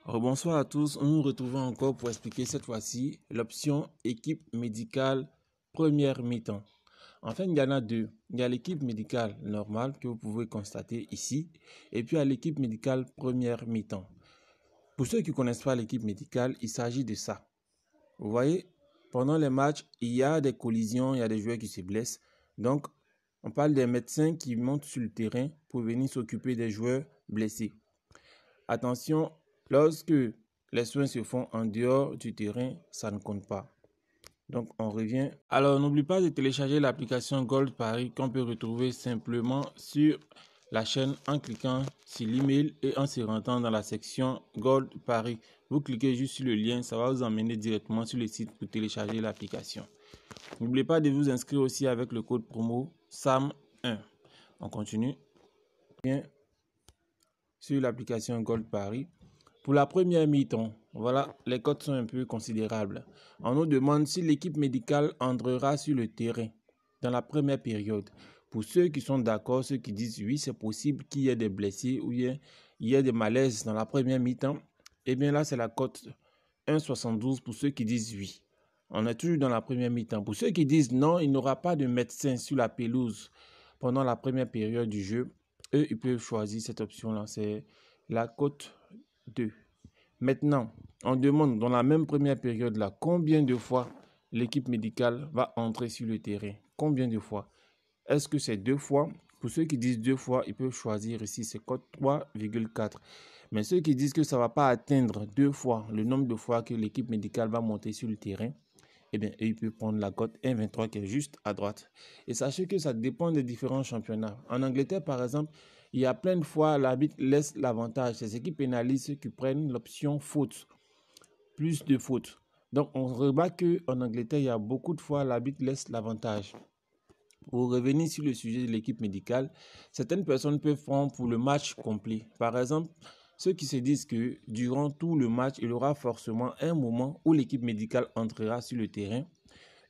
Bonsoir à tous, nous nous retrouvons encore pour expliquer cette fois-ci l'option équipe médicale première mi-temps. En fait, il y en a deux. Il y a l'équipe médicale normale que vous pouvez constater ici et puis il y a l'équipe médicale première mi-temps. Pour ceux qui ne connaissent pas l'équipe médicale, il s'agit de ça. Vous voyez, pendant les matchs, il y a des collisions, il y a des joueurs qui se blessent. Donc, on parle des médecins qui montent sur le terrain pour venir s'occuper des joueurs blessés. Attention, lorsque les soins se font en dehors du terrain, ça ne compte pas. Donc, on revient. Alors, n'oublie pas de télécharger l'application Gold Paris qu'on peut retrouver simplement sur la chaîne en cliquant sur l'email et en se rendant dans la section Gold Paris. Vous cliquez juste sur le lien, ça va vous emmener directement sur le site pour télécharger l'application. N'oubliez pas de vous inscrire aussi avec le code promo SAM1. On continue. Bien, sur l'application Gold Paris. Pour la première mi-temps, voilà, les cotes sont un peu considérables. On nous demande si l'équipe médicale entrera sur le terrain dans la première période. Pour ceux qui sont d'accord, ceux qui disent oui, c'est possible qu'il y ait des blessés ou il y ait des malaises dans la première mi-temps, eh bien là, c'est la cote 1,72 pour ceux qui disent oui. On est toujours dans la première mi-temps. Pour ceux qui disent non, il n'y aura pas de médecin sur la pelouse pendant la première période du jeu. Eux, ils peuvent choisir cette option-là. C'est la cote 2. Maintenant, on demande dans la même première période-là, combien de fois l'équipe médicale va entrer sur le terrain? Combien de fois? Est-ce que c'est 2 fois? Pour ceux qui disent 2 fois, ils peuvent choisir ici, c'est cote 3,4. Mais ceux qui disent que ça ne va pas atteindre 2 fois le nombre de fois que l'équipe médicale va monter sur le terrain, eh bien, ils peuvent prendre la cote 1,23 qui est juste à droite. Et sachez que ça dépend des différents championnats. En Angleterre, par exemple, il y a plein de fois, l'arbitre laisse l'avantage. C'est ce qui pénalise ceux qui prennent l'option faute. Plus de fautes. Donc, on remarque qu'en Angleterre, il y a beaucoup de fois, l'arbitre laisse l'avantage. Pour revenir sur le sujet de l'équipe médicale, certaines personnes peuvent prendre pour le match complet. Par exemple, ceux qui se disent que durant tout le match, il y aura forcément un moment où l'équipe médicale entrera sur le terrain.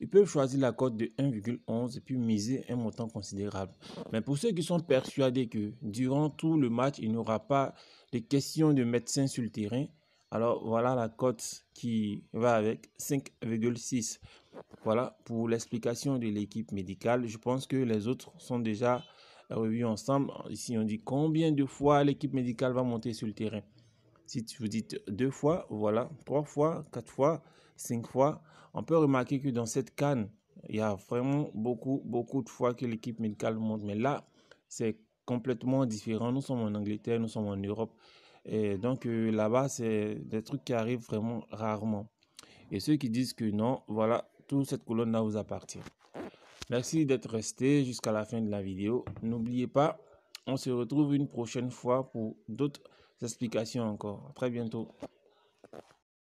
Ils peuvent choisir la cote de 1,11 et puis miser un montant considérable. Mais pour ceux qui sont persuadés que durant tout le match, il n'y aura pas de question de médecin sur le terrain, alors voilà la cote qui va avec 5,6. Voilà pour l'explication de l'équipe médicale. Je pense que les autres sont déjà revus ensemble. Ici, on dit combien de fois l'équipe médicale va monter sur le terrain. Si vous dites 2 fois, voilà, 3 fois, 4 fois, 5 fois, on peut remarquer que dans cette CAN, il y a vraiment beaucoup de fois que l'équipe médicale monte. Mais là, c'est complètement différent. Nous sommes en Angleterre, nous sommes en Europe. Et donc là-bas, c'est des trucs qui arrivent vraiment rarement. Et ceux qui disent que non, voilà, toute cette colonne-là vous appartient. Merci d'être resté jusqu'à la fin de la vidéo. N'oubliez pas, on se retrouve une prochaine fois pour d'autres explications encore. À très bientôt.